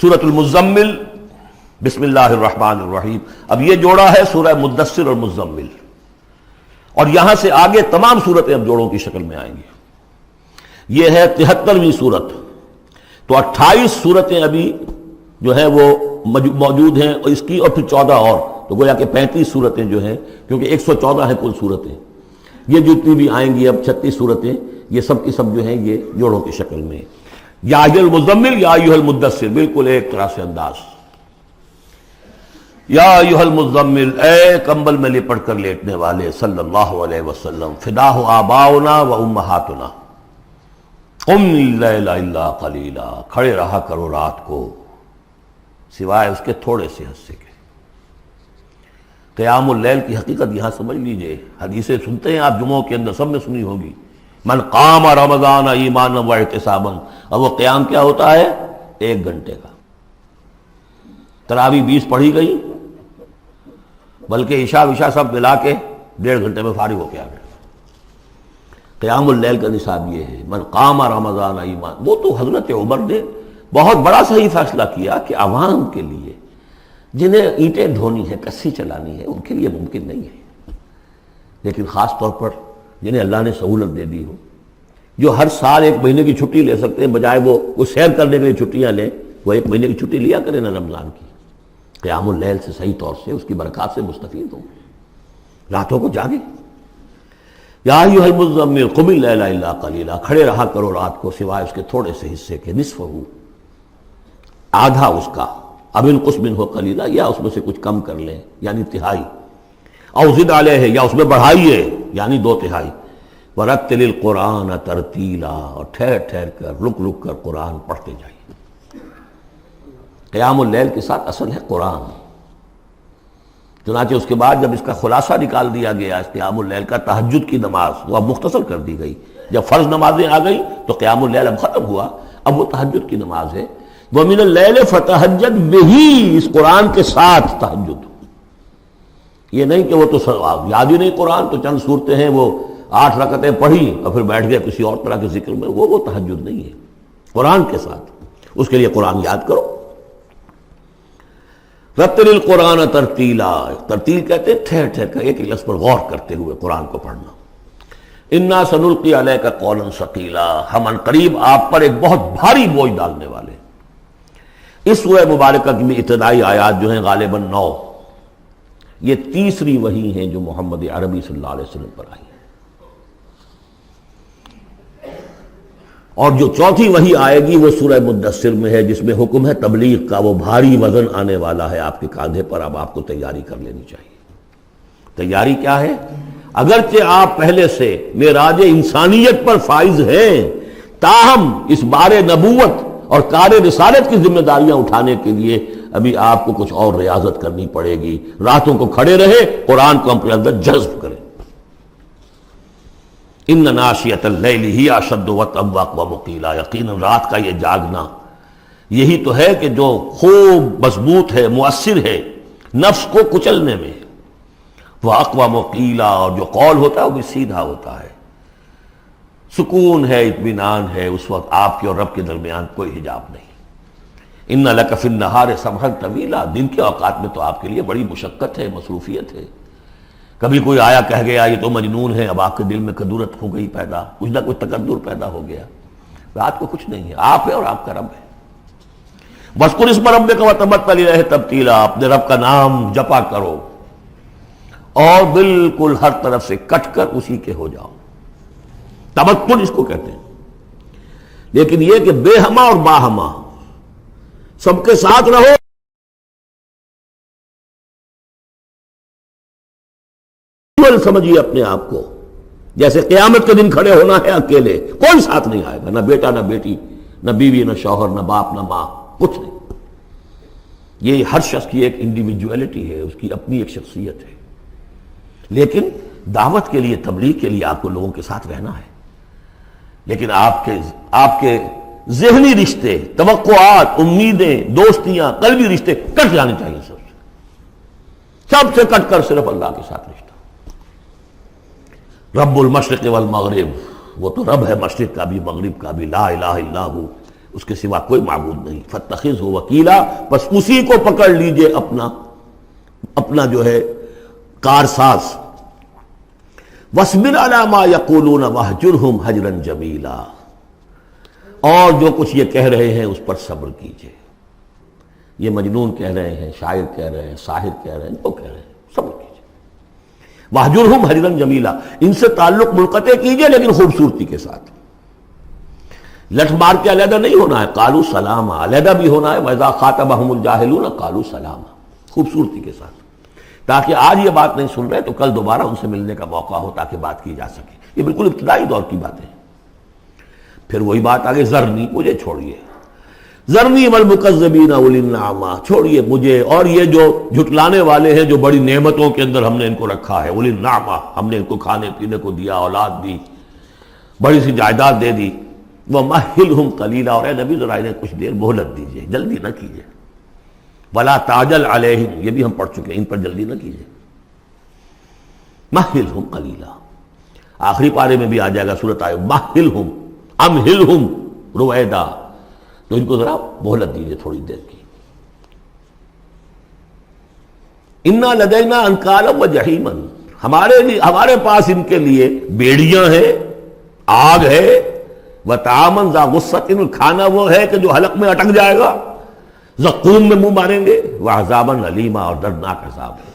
سورۃ المزمل، بسم اللہ الرحمن الرحیم. اب یہ جوڑا ہے سورہ مدثر اور مزمل، اور یہاں سے آگے تمام صورتیں اب جوڑوں کی شکل میں آئیں گی. یہ ہے 73ویں صورت. تو 28 صورتیں ابھی جو ہے وہ موجود ہیں، اور اس کی اور پھر 14 اور، تو گویا کہ 35 صورتیں جو ہیں، کیونکہ 114 ہیں کل صورتیں. یہ جتنی بھی آئیں گی اب 36 صورتیں، یہ سب کی سب جو ہیں یہ جوڑوں کی شکل میں. یا ایھا المزمل یا ایھا المدثر، بالکل ایک طرح سے انداز. یا ایھا المزمل، اے کمبل میں لپٹ کر لیٹنے والے، صلی اللہ علیہ وسلم. فداہ آباؤنا و امہاتنا، قم اللیل الا قلیلا، کھڑے رہا کرو رات کو سوائے اس کے تھوڑے سے حصے کے. قیام اللیل کی حقیقت یہاں سمجھ لیجئے. حدیثیں سنتے ہیں آپ جمعوں کے اندر، سب نے سنی ہوگی، من قام رمضان ایمانا و احتسابا. اور وہ قیام کیا ہوتا ہے؟ 1 گھنٹے کا. تراویح 20 پڑھی گئی، بلکہ عشاء وشاء سب ملا کے 1.5 گھنٹے میں فارغ ہو کے آ گئے. قیام اللیل کا نصاب یہ ہے، من قام رمضان ایمان. وہ تو حضرت عمر نے بہت بڑا صحیح فیصلہ کیا کہ عوام کے لیے جنہیں اینٹیں ڈھونی ہے، کسی چلانی ہے، ان کے لیے ممکن نہیں ہے. لیکن خاص طور پر جنہیں اللہ نے سہولت دے دی ہو، جو ہر سال 1 مہینے کی چھٹی لے سکتے ہیں، بجائے وہ کچھ سیر کرنے کے لیے چھٹیاں لیں، وہ 1 مہینے کی چھٹی لیا کریں نا رمضان کی. قیام اللیل سے صحیح طور سے اس کی برکات سے مستفید ہوں، راتوں کو جاگیں. یا ایھا المزمل قم اللیل الا قلیلا، کھڑے رہا کرو رات کو سوائے اس کے تھوڑے سے حصے کے. نصفہ، آدھا اس کا، اب انقص منہ قلیلا، یا اس میں سے کچھ کم کر لیں یعنی تہائی. او زد علیہ، یا اس میں بڑھائیے یعنی 2/3. ورتل القرآن ترتیلا، اور ٹھہر ٹھہر کر رک رک کر قرآن پڑھتے جائیے. قیام اللیل کے ساتھ اصل ہے قرآن. چنانچہ اس کے بعد جب اس کا خلاصہ نکال دیا گیا اس قیام اللیل کا، تہجد کی نماز وہ اب مختصر کر دی گئی. جب فرض نمازیں آ گئی تو قیام اللیل اب ختم ہوا، اب وہ تہجد کی نماز ہے. وَمِنَ اللَّيْلِ فَتَہجد بِهِ، اس قرآن کے ساتھ تہجد. یہ نہیں کہ وہ تو یاد ہی نہیں قرآن، تو چند صورتیں ہیں وہ 8 رکعتیں پڑھی اور پھر بیٹھ گئے کسی اور طرح کے ذکر میں. وہ تہجد نہیں ہے. قرآن کے ساتھ اس کے لیے قرآن یاد کرو. رتل القرآن ترتیلا، ترتیل کہتے ہیں ٹھہر ٹھہر کر ایک لفظ پر غور کرتے ہوئے قرآن کو پڑھنا. انا سنلقی علیک قولا ثقیلا، ہم عنقریب آپ پر ایک بہت بھاری بوجھ ڈالنے والے. اس سورہ مبارکہ کی بھی ابتدائی آیات جو ہیں غالباً 9، یہ تیسری وحی ہیں جو محمد عربی صلی اللہ علیہ وسلم پر آئی ہے. اور جو چوتھی وحی آئے گی وہ سورہ مدثر میں ہے، جس میں حکم ہے تبلیغ کا. وہ بھاری وزن آنے والا ہے آپ کے کاندھے پر، اب آپ کو تیاری کر لینی چاہیے. تیاری کیا ہے؟ اگرچہ آپ پہلے سے معراج انسانیت پر فائز ہیں، تاہم اس بار نبوت اور کار رسالت کی ذمہ داریاں اٹھانے کے لیے ابھی آپ کو کچھ اور ریاضت کرنی پڑے گی. راتوں کو کھڑے رہے، قرآن کو اپنے اندر جذب کریں. ان ناشیۃ اللیل ہی اشد وطئا واقوم قیلا، یقیناً رات کا یہ جاگنا یہی تو ہے کہ جو خوب مضبوط ہے، مؤثر ہے نفس کو کچلنے میں. واقوم قیلا، اور جو قول ہوتا ہے وہ بھی سیدھا ہوتا ہے. سکون ہے، اطمینان ہے. اس وقت آپ کے اور رب کے درمیان کوئی حجاب نہیں. ان لک فی النہار سبحا طویلا، دن کے اوقات میں تو آپ کے لیے بڑی مشقت ہے، مصروفیت ہے. کبھی کوئی آیا کہہ گیا یہ تو مجنون ہے، اب آپ کے دل میں کدورت ہو گئی پیدا، کچھ نہ کچھ تکدر پیدا ہو گیا. رات کو کچھ نہیں ہے، آپ ہے اور آپ کا رب ہے. وَاذْكُرِ اسْمَ رَبِّكَ وَتَبَتَّلْ إِلَيْهِ تَبْتِيلًا، اپنے رب کا نام جپا کرو اور بالکل ہر طرف سے کٹ کر اسی کے ہو جاؤ. تبتل اس کو کہتے ہیں. لیکن یہ کہ بے ہما اور باہما سب کے ساتھ رہو. سمجھیے اپنے آپ کو جیسے قیامت کے دن کھڑے ہونا ہے اکیلے، کوئی ساتھ نہیں آئے گا، نہ بیٹا نہ بیٹی، نہ بیوی نہ شوہر، نہ باپ نہ ماں، کچھ نہیں. یہ ہر شخص کی ایک انڈیویجویلٹی ہے، اس کی اپنی ایک شخصیت ہے. لیکن دعوت کے لیے، تبلیغ کے لیے آپ کو لوگوں کے ساتھ رہنا ہے. لیکن آپ کے ذہنی رشتے، توقعات، امیدیں، دوستیاں، قلبی رشتے کٹ جانے چاہیے. سب سے کٹ کر صرف اللہ کے ساتھ رشتہ. رب المشرق والمغرب، وہ تو رب ہے مشرق کا بھی مغرب کا بھی. لا الہ الا ہو، اس کے سوا کوئی معبود نہیں. فاتخذہ وکیلا، بس اسی کو پکڑ لیجئے اپنا جو ہے کارساز. واصبر علی ما یقولون واہجرہم حجرا جمیلا، اور جو کچھ یہ کہہ رہے ہیں اس پر صبر کیجئے. یہ مجنون کہہ رہے ہیں، شاعر کہہ رہے ہیں، ساحر کہہ رہے ہیں، جو کہہ رہے ہیں صبر کیجئے. واہجرہم حجرا جمیلا، ان سے تعلق منقطع کیجئے لیکن خوبصورتی کے ساتھ. لٹ مار کے علیحدہ نہیں ہونا ہے، قالوا سلاما، علیحدہ بھی ہونا ہے. وَإِذَا خَاطَبَهُمُ الْجَاهِلُونَ قَالُوا سَلَامًا، خوبصورتی کے ساتھ، تاکہ آج یہ بات نہیں سن رہے تو کل دوبارہ ان سے ملنے کا موقع ہو تاکہ بات کی جا سکے. یہ بالکل ابتدائی دور کی باتیں ہیں. پھر وہی بات آگے، ذرنی، مجھے چھوڑیے، ذرنی والمکذبین اولی النعمہ، چھوڑیے مجھے اور یہ جو جھٹلانے والے ہیں جو بڑی نعمتوں کے اندر ہم نے ان کو رکھا ہے. اولی النعمہ، ہم نے ان کو کھانے پینے کو دیا، اولاد دی، بڑی سی جائیداد دے دی. وَمَهِّلْهُمْ قَلِيلًا، اور اے نبی ذرا انہیں کچھ دیر مہلت دیجیے، جلدی نہ کیجیے. وَلَا تَعْجَلْ عَلَيْهِمْ، یہ بھی ہم پڑھ چکے ہیں، ان پر جلدی نہ کیجیے. مَهِّلْهُمْ قَلِيلًا، آخری پارے میں بھی آ جائے گا سورۃ آئے مَهِّلْهُمْ أَمْهِلْهُمْ رُوَیدًا، تو ان کو ذرا مہلت دیجیے تھوڑی دیر کی. اِنَّا لَدَيْنَا أَنْكَالًا وَجَحِيمًا، ہمارے پاس ان کے لیے بیڑیاں ہیں، آگ ہے. وَطَعَامًا ذَا غُصَّةٍ، کھانا وہ ہے کہ جو حلق میں اٹک جائے گا، زقوم میں منہ ماریں گے. وَعَذَابًا أَلِيمًا، اور دردناک عذاب ہے.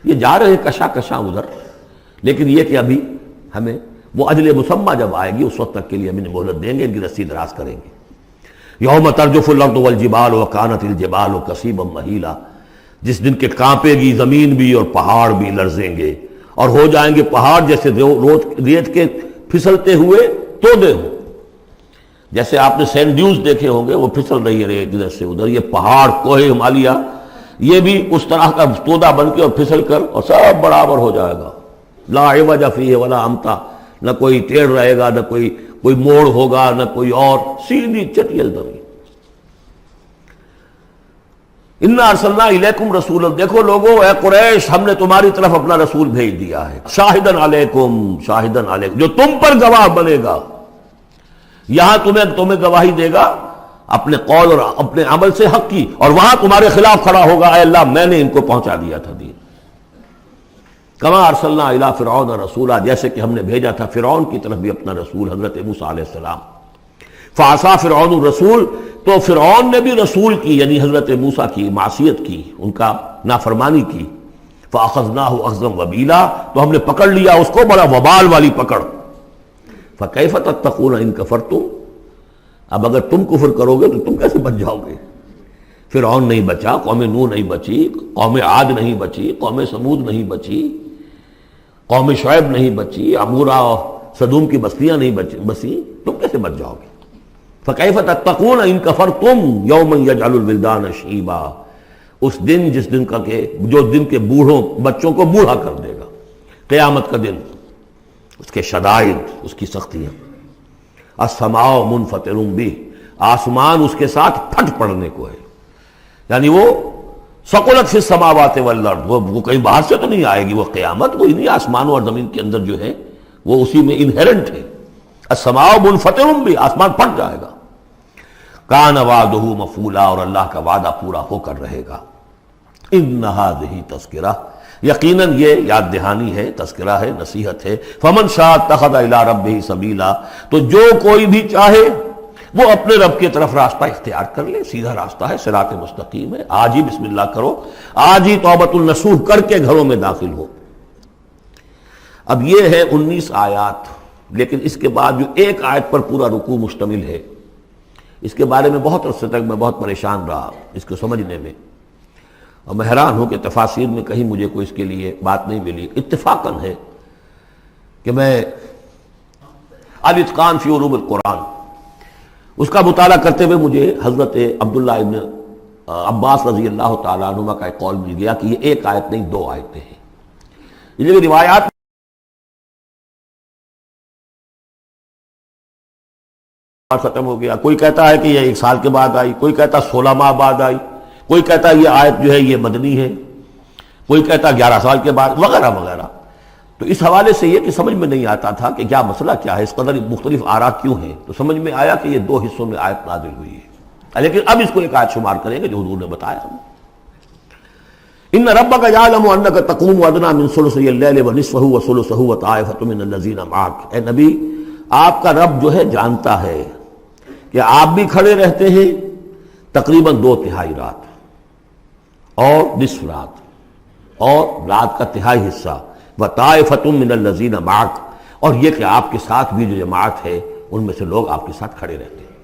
یہ جا رہے ہیں کشا کشا ادھر، لیکن یہ کہ ابھی ہمیں وہ اجل مسمى جب آئے گی اس وقت تک کے لیے ہم انہیں مہلت دیں گے، ان کی رسی دراز کریں گے. یوم ترجف الارض والجبال وکانت الجبال کثیبا مہیلا، جس دن کے کانپے گی زمین بھی اور پہاڑ بھی لرزیں گے، اور ہو جائیں گے پہاڑ جیسے ریت کے پھسلتے ہوئے تودے ہوں. جیسے آپ نے سینڈ ڈیوز دیکھے ہوں گے، وہ پھسل رہی ہے ریت ادھر سے ادھر. یہ پہاڑ کوہ ہمالیہ یہ بھی اس طرح کا تودا بن کے اور پھسل کر اور سب برابر ہو جائے گا. لا عوج فیہ ولا امتا، نہ کوئی ٹیڑھ رہے گا، نہ کوئی موڑ ہوگا، نہ کوئی اور، سیدھی چٹیل زمین. انا ارسلنا الیکم رسولا، دیکھو لوگوں، اے قریش، ہم نے تمہاری طرف اپنا رسول بھیج دیا ہے. شاہدن علیکم، شاہدن علیکم، جو تم پر گواہ بنے گا. یہاں تمہیں گواہی دے گا اپنے قول اور اپنے عمل سے حق کی، اور وہاں تمہارے خلاف کھڑا ہوگا، اے اللہ میں نے ان کو پہنچا دیا تھا دین. کما ارسلنا الی فرعون رسولا، جیسے کہ ہم نے بھیجا تھا فرعون کی طرف بھی اپنا رسول حضرت موسیٰ علیہ السلام. فعصا فرعون الرسول، تو فرعون نے بھی رسول کی یعنی حضرت موسیٰ کی معصیت کی، ان کا نافرمانی کی. فاخذناہ اخذا وبیلا، تو ہم نے پکڑ لیا اس کو بڑا وبال والی پکڑ. فکیف تتقون ان کفرتم، اب اگر تم کفر کرو گے تو تم کیسے بچ جاؤ گے؟ فرعون نہیں بچا، قوم نوح نہیں بچی، قوم عاد نہیں بچی، قوم سمود نہیں بچی، قوم شعیب نہیں بچی، عمورہ اور صدوم کی بستیاں نہیں بسی، تم کیسے بچ جاؤ گے؟ فکیف تتقون ان کفرتم یوما یجعل الولدان شیبا، اس دن جس دن کا کہ جو دن کے بوڑھوں بچوں کو بوڑھا کر دے گا، قیامت کا دن، اس کے شدائد، اس کی سختیاں. السماء منفطر بہ، آسمان اس کے ساتھ پھٹ پڑنے کو ہے، یعنی وہ ثقلت فی السماوات والارض، وہ کہیں باہر سے تو نہیں آئے گی، وہ قیامت وہ انہی آسمانوں اور زمین کے اندر جو ہے وہ اسی میں انہیرنٹ ہے. السماء منفطر بہ، آسمان پھٹ جائے گا. کان وعدہ مفعولا، اور اللہ کا وعدہ پورا ہو کر رہے گا. ان ھذہ تذکرہ، یقیناً یہ یاد دہانی ہے، تذکرہ ہے، نصیحت ہے. فمن شاء اتخذ الی ربہ سبیلا، تو جو کوئی بھی چاہے وہ اپنے رب کی طرف راستہ اختیار کر لے، سیدھا راستہ ہے، صراط مستقیم ہے. آج ہی بسم اللہ کرو، آج ہی توبۃ النصوح کر کے گھروں میں داخل ہو. اب یہ ہے 19 آیات، لیکن اس کے بعد جو ایک آیت پر پورا رکوع مشتمل ہے، اس کے بارے میں بہت عرصے تک میں بہت پریشان رہا اس کو سمجھنے میں، اور میں حیران ہوں کہ تفاسیر میں کہیں مجھے کوئی اس کے لیے بات نہیں ملی. اتفاقاً ہے کہ میں الاتقان فی علوم القرآن اس کا مطالعہ کرتے ہوئے مجھے حضرت عبداللہ ابن عباس رضی اللہ تعالیٰ عنہما کا ایک قول مل گیا کہ یہ ایک آیت نہیں 2 آیتیں ہیں. یہ جو روایات ختم ہو گیا، کوئی کہتا ہے کہ یہ 1 سال کے بعد آئی، کوئی کہتا 16 ماہ بعد آئی، کوئی کہتا یہ آیت جو ہے یہ مدنی ہے، کوئی کہتا 11 سال کے بعد، وغیرہ وغیرہ. تو اس حوالے سے یہ کہ سمجھ میں نہیں آتا تھا کہ کیا مسئلہ کیا ہے، اس قدر مختلف آراء کیوں ہیں، تو سمجھ میں آیا کہ یہ دو حصوں میں آیت نازل ہوئی ہے، لیکن اب اس کو ایک آیت شمار کریں گے جو حضور نے بتایا ہمیں۔ ان ربک یعلم انک تقوم ادنی من ثلثی اللیل ونصفہ وثلثہ وطائفۃ من الذین معک، اے نبی آپ کا رب جو ہے جانتا ہے کہ آپ بھی کھڑے رہتے ہیں تقریباً 2/3 رات اور نصف رات اور رات کا تہائی حصہ، وطائفۃ من الذین معک، اور یہ کہ آپ کے ساتھ بھی جو جماعت ہے ان میں سے لوگ آپ کے ساتھ کھڑے رہتے ہیں۔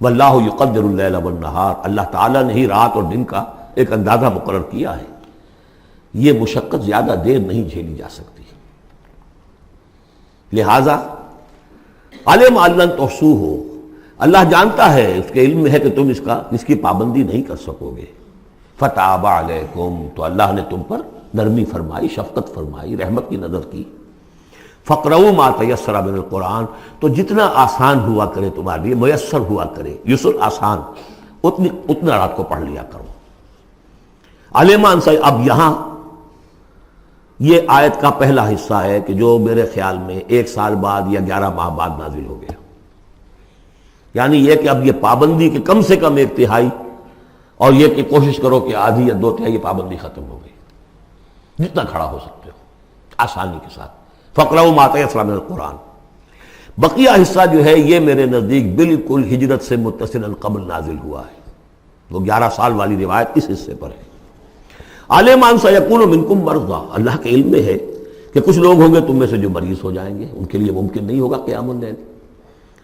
واللہ یقدر اللیل والنہار، اللہ تعالیٰ نے ہی رات اور دن کا ایک اندازہ مقرر کیا ہے، یہ مشقت زیادہ دیر نہیں جھیلی جا سکتی، لہذا علم ان لن تحصوہ، اللہ جانتا ہے، اس کے علم میں ہے کہ تم اس کی پابندی نہیں کر سکو گے۔ فتاب علیکم، تو اللہ نے تم پر نرمی فرمائی، شفقت فرمائی، رحمت کی نظر کی۔ فقرؤوا ما تیسر من القرآن، تو جتنا آسان ہوا کرے تمہارے لیے، میسر ہوا کرے، یسر آسان، اتنا رات کو پڑھ لیا کرو۔ علمان سے اب یہاں یہ آیت کا پہلا حصہ ہے کہ جو میرے خیال میں 1 سال بعد یا 11 ماہ بعد نازل ہو گیا، یعنی یہ کہ اب یہ پابندی کہ کم سے کم 1/3، اور یہ کہ کوشش کرو کہ آدھی یا 2/3 یہ پابندی ختم ہو گئی، جتنا کھڑا ہو سکتے ہو آسانی کے ساتھ۔ فقرؤوا ما تیسر من القرآن، بقیہ حصہ جو ہے یہ میرے نزدیک بالکل ہجرت سے متصل قبل نازل ہوا ہے، وہ 11 سال والی روایت اس حصے پر ہے۔ علم ان سیکون منکم مرضی، اللہ کے علم میں ہے کہ کچھ لوگ ہوں گے تم میں سے جو مریض ہو جائیں گے، ان کے لیے ممکن نہیں ہوگا قیام اللیل۔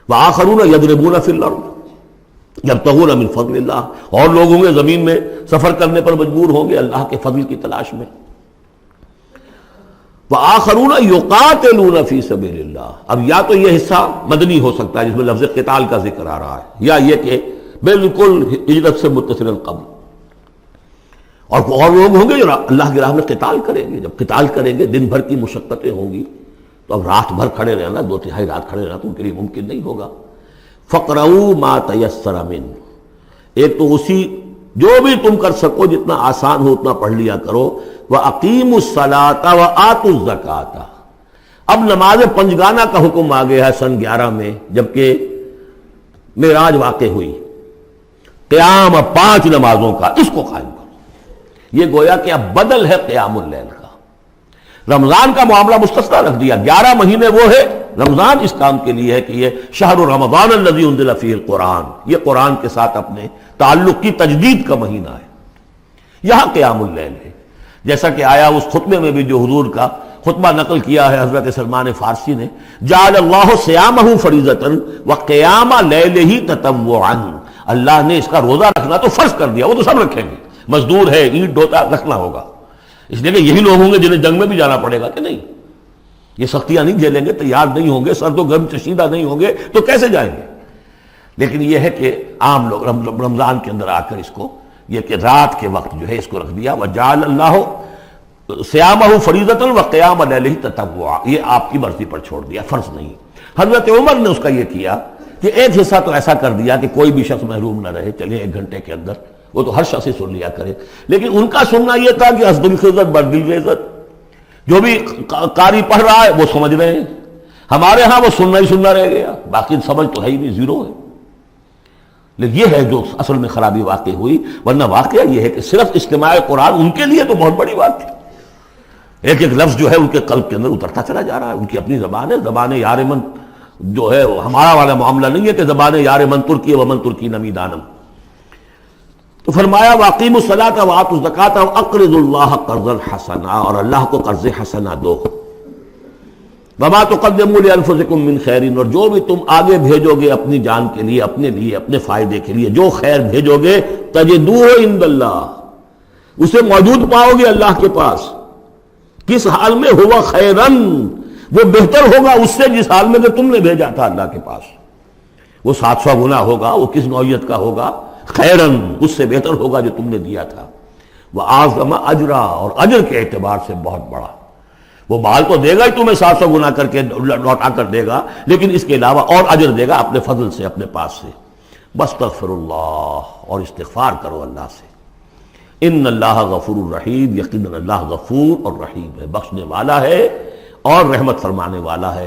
وآخرون یضربون فی الارض یبتغون من فضل اللہ، اور لوگ ہوں گے زمین میں سفر کرنے پر مجبور ہوں گے اللہ کے فضل کی تلاش میں۔ وآخرون یقاتلون فی سبیل اللہ، اب یا تو یہ حصہ مدنی ہو سکتا ہے جس میں لفظ قتال کا ذکر آ رہا ہے، یا یہ کہ بالکل ہجرت سے متصل قبل، اور لوگ ہوں گے جو اللہ کی راہ میں قتال کریں گے۔ جب قتال کریں گے دن بھر کی مشقتیں ہوں گی، تو اب رات بھر کھڑے رہنا، 2/3 رات کھڑے رہنا تو ان کے لیے ممکن نہیں ہوگا۔ فقرؤوا ما تیسر من، ایک تو اسی جو بھی تم کر سکو، جتنا آسان ہو اتنا پڑھ لیا کرو۔ وَأَقِیمُوا الصَّلَاةَ وَآتُوا الزَّکَاةَ، اب نماز پنجگانہ کا حکم آ گیا ہے سن 11 میں، جبکہ معراج واقع ہوئی، قیام 5 نمازوں کا، اس کو قائم کرو۔ یہ گویا کہ اب بدل ہے قیام اللیل کا، رمضان کا معاملہ مستثنیٰ رکھ دیا، 11 مہینے وہ ہے، رمضان اس کام کے لیے ہے کہ یہ شہر رمضان الذی انزل فیہ القرآن، یہ قرآن کے ساتھ اپنے تعلق کی تجدید کا مہینہ ہے، یہاں قیام اللیل ہے۔ جیسا کہ آیا اس خطبے میں بھی جو حضور کا خطبہ نقل کیا ہے حضرت سلمان فارسی نے، جعل اللہ صیامہ فریضۃ وقیام لیلہ تطوعا، اللہ نے اس کا روزہ رکھنا تو فرض کر دیا، وہ تو سب رکھیں گے، مزدور ہے، اینٹ ڈوتا رکھنا ہوگا، اس لیے کہ یہی لوگ ہوں گے جنہیں جنگ میں بھی جانا پڑے گا کہ نہیں، یہ سختیاں نہیں جھیلیں گے، تیار نہیں ہوں گے، سرد و گرم چشیدہ نہیں ہوں گے تو کیسے جائیں گے۔ لیکن یہ ہے کہ عام لوگ رمضان کے اندر آ کر اس کو، یہ کہ رات کے وقت جو ہے اس کو رکھ دیا، وجعل اللہ صیامہ فریضۃ وقیام لیلہ تطوعا، یہ آپ کی مرضی پر چھوڑ دیا، فرض نہیں۔ حضرت عمر نے اس کا یہ کیا کہ ایک حصہ تو ایسا کر دیا کہ کوئی بھی شخص محروم نہ رہے، چلے 1 گھنٹے کے اندر وہ تو ہر شخص ہی سن لیا کرے، لیکن ان کا سننا یہ تھا کہ حسب الخزت بردل عزت، جو بھی قاری پڑھ رہا ہے وہ سمجھ رہے ہیں، ہمارے ہاں وہ سننا ہی سننا رہ گیا، باقی سمجھ تو ہے ہی نہیں، زیرو ہے۔ لیکن یہ ہے جو اصل میں خرابی واقع ہوئی، ورنہ واقعہ یہ ہے کہ صرف استماع قرآن ان کے لیے تو بہت بڑی بات تھی، ایک ایک لفظ جو ہے ان کے قلب کے اندر اترتا چلا جا رہا ہے، ان کی اپنی زبان ہے، زبان یار من جو ہے ہمارا والا معاملہ نہیں ہے کہ زبان یار من ترکی ومن ترکی نمی دانم۔ تو فرمایا واقیموا الصلاۃ وآتوا الزکاۃ واقرضوا اللہ قرضا حسنا، اور اللہ کو قرض حسنا دو۔ وما تقدموا لانفسکم من خیر، اور جو بھی تم آگے بھیجو گے اپنی جان کے لیے، اپنے فائدے کے لیے، جو خیر بھیجو گے تجدوہ عند اللہ، اسے موجود پاؤ گے اللہ کے پاس، کس حال میں؟ ہوا خیرن، وہ بہتر ہوگا اس سے جس حال میں کہ تم نے بھیجا تھا اللہ کے پاس، وہ 700 گنا ہوگا، وہ کس نوعیت کا ہوگا؟ خیرن، اس سے بہتر ہوگا جو تم نے دیا تھا۔ وَأَعْظَمَ أَجْرًا، اور اجر کے اعتبار سے بہت بڑا، وہ مال تو دے گا ہی تمہیں 700 گنا کر کے لوٹا کر دے گا، لیکن اس کے علاوہ اور اجر دے گا اپنے فضل سے، اپنے پاس سے۔ بستغفر اللہ، اور استغفار کرو اللہ سے، ان اللہ غفور الرحیم، یقیناً اللہ غفور اور رحیم ہے، بخشنے والا ہے اور رحمت فرمانے والا ہے۔